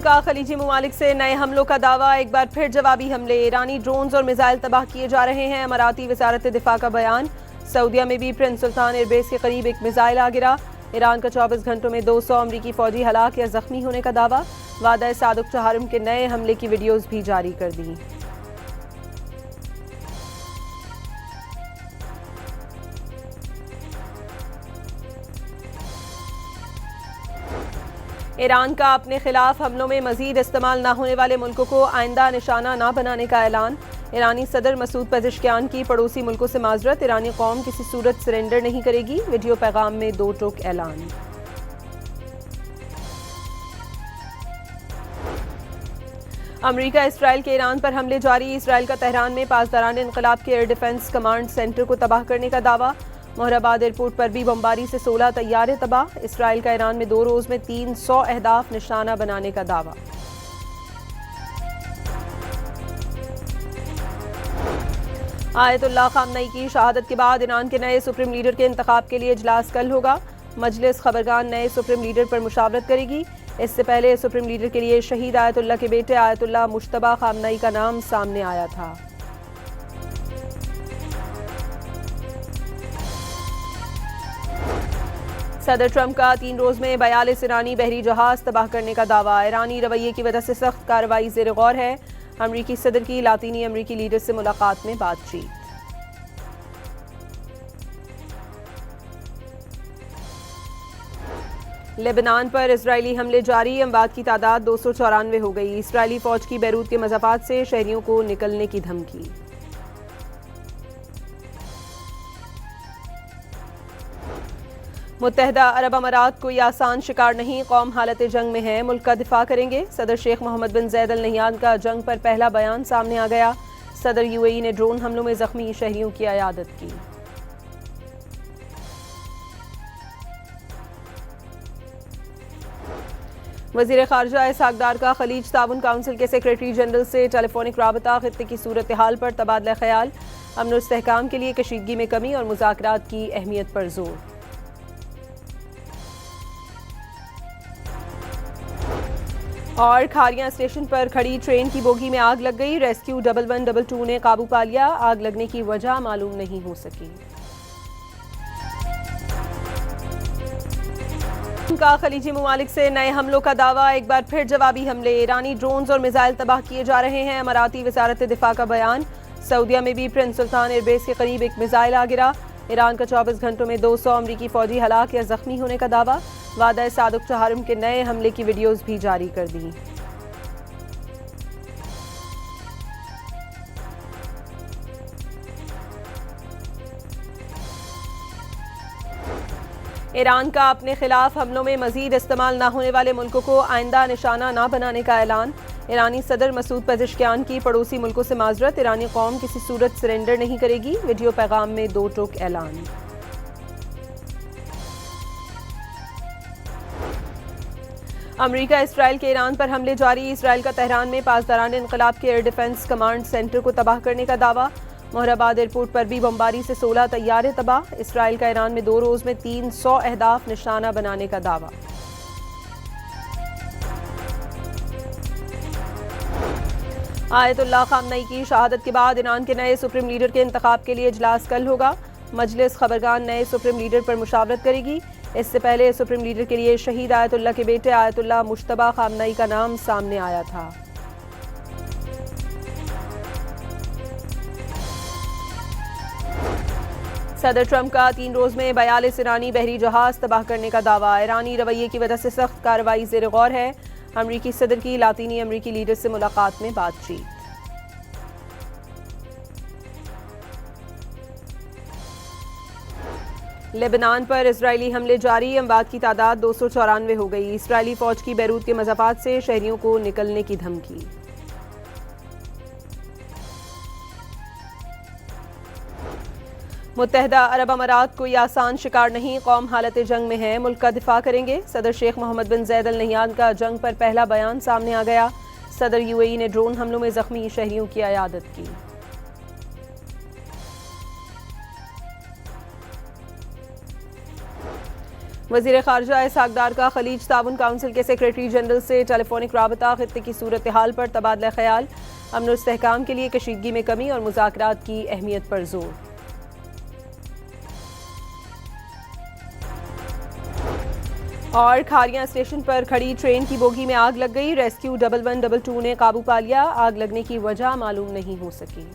का खलीजी ममालिक से नए हमलों का दावा, एक बार फिर जवाबी हमले। ईरानी ड्रोन्स और मिसाइल तबाह किए जा रहे हैं। अमाराती वजारत दिफा का बयान। सऊदीया में भी प्रिंस सुल्तान एयरबेस के करीब एक मिसाइल आ गिरा। ईरान का 24 घंटों में 200 अमरीकी फौजी हलाक या जख्मी होने का दावा। वादा सादुक तहारुम के नए हमले की वीडियोज भी जारी कर दी। ईरान का अपने खिलाफ हमलों में मजीद इस्तेमाल न होने वाले मुल्कों को आइंदा निशाना न बनाने का ऐलान। ईरानी सदर मसूद पेज़ेश्कियान की पड़ोसी मुल्कों से माजरत। ईरानी कौम किसी सूरत सरेंडर नहीं करेगी। वीडियो पैगाम में दो टोक ऐलान। अमरीका इसराइल के ईरान पर हमले जारी। इसराइल का तेहरान में पासदारान इनकलाब के एयर डिफेंस कमांड सेंटर को तबाह करने का दावा। मोहराबाद एयरपोर्ट पर भी बमबारी से 16 तैयारे तबाह। इसराइल का ईरान में 2 रोज में 300 अहदाफ निशाना बनाने का दावा। आयतुल्लाह खामनई की शहादत के बाद ईरान के नए सुप्रीम लीडर के इंतखाब के लिए इजलास कल होगा। मजलिस खबरगान नए सुप्रीम लीडर पर मुशावरत करेगी। इससे पहले सुप्रीम लीडर के लिए शहीद आयतुल्लाह के बेटे आयतुल्लाह मुश्तबा खामनई का नाम सामने आया था। सदर ट्रंप का 3 रोज में 42 ईरानी बहरी जहाज तबाह करने का दावा। ईरानी रवैये की वजह से सख्त कार्रवाई ज़ेर गौर है। अमरीकी सदर की लातीनी अमरीकी लीडर से मुलाकात में बातचीत। लेबनान पर इजरायली हमले जारी। अमवात की तादाद 294 हो गई। इसराइली फौज की बैरूत के मज़ाफ़ात से शहरियों को निकलने की धमकी। मुत्तहदा अरब अमारात कोई आसान शिकार नहीं। कौम हालत जंग में है, मुल्क का दिफा करेंगे। सदर शेख मोहम्मद बिन जैद अल नहयान का जंग पर पहला बयान सामने आ गया। सदर यूएई ने ड्रोन हमलों में जख्मी शहरियों की अयादत की। वज़ीर ख़ारजा इसहाक़ का खलीज ताउन काउंसिल के सेक्रेटरी जनरल से टेलीफोनिक राबता। ख़ित्ते की सूरत हाल पर तबादला ख्याल। अमन और इस्तेहकाम के लिए कशीदगी में कमी और मुज़ाकरात की अहमियत पर जोर। और खारियां स्टेशन पर खड़ी ट्रेन की बोगी में आग लग गई। रेस्क्यू 1122 ने काबू पा लिया। आग लगने की वजह मालूम नहीं हो सकी। का खलीजी ममालिक से नए हमलों का दावा, एक बार फिर जवाबी हमले। ईरानी ड्रोन्स और मिसाइल तबाह किए जा रहे हैं। अमाराती वजारत दिफा का बयान। सऊदीया में भी प्रिंस सुल्तान एयरबेस के करीब एक मिसाइल आ गिरा। ईरान का 24 घंटों में 200 अमरीकी फौजी हलाक या जख्मी होने का दावा। वादा सादुक तहारुम के नए हमले की वीडियोज भी जारी कर दी। ईरान का अपने खिलाफ हमलों में मजीद इस्तेमाल न होने वाले मुल्कों को आइंदा निशाना न बनाने का ऐलान। ईरानी सदर मसूद पेज़ेश्कियान की पड़ोसी मुल्कों से माजरत। ईरानी कौम किसी सूरत सरेंडर नहीं करेगी। वीडियो पैगाम में दो टोक ऐलान। अमरीका इसराइल के ईरान पर हमले जारी। इसराइल का तेहरान में पासदारान इनकलाब के एयर डिफेंस कमांड सेंटर को तबाह करने का दावा। मोहराबाद एयरपोर्ट पर भी बमबारी से 16 तैयारे तबाह। इसराइल का ईरान में 2 रोज में 300 अहदाफ निशाना बनाने का दावा। आयतुल्लाह खामनई की शहादत के बाद ईरान के नए सुप्रीम लीडर के इंतखाब के लिए इजलास कल होगा। मजलिस खबरगान नए सुप्रीम लीडर पर मुशावरत करेगी। इससे पहले सुप्रीम लीडर के लिए शहीद आयतुल्लाह के बेटे आयतुल्लाह मुश्तबा खामनई का नाम सामने आया था। सदर ट्रंप का 3 रोज में 42 ईरानी बहरी जहाज तबाह करने का दावा। ईरानी रवैये की वजह से सख्त कार्रवाई ज़ेर गौर है। अमरीकी सदर की लातीनी अमरीकी लीडर से मुलाकात में बातचीत। लेबनान पर इजरायली हमले जारी। अमवात की तादाद 294 हो गई। इसराइली फौज की बैरूत के मज़ाफ़ात से शहरियों को निकलने की धमकी। मुत्तहदा अरब अमारात कोई आसान शिकार नहीं। कौम हालत जंग में है, मुल्क का दिफा करेंगे। सदर शेख मोहम्मद बिन जैद अल नहयान का जंग पर पहला बयान सामने आ गया। सदर यूएई ने ड्रोन हमलों में जख्मी शहरियों की अयादत की। वज़ीर ख़ारजा इसहाक़ का खलीज ताउन काउंसिल के सेक्रेटरी जनरल से टेलीफोनिक राबता, खित्ते की सूरत हाल पर तबादला ख्याल, अमन और इस्तेहकाम के लिए कशीदगी में कमी और मुज़ाकरात की अहमियत पर जोर। और खारियां स्टेशन पर खड़ी ट्रेन की बोगी में आग लग गई, रेस्क्यू 1112 ने काबू पा लिया, आग लगने की वजह मालूम नहीं हो सकी।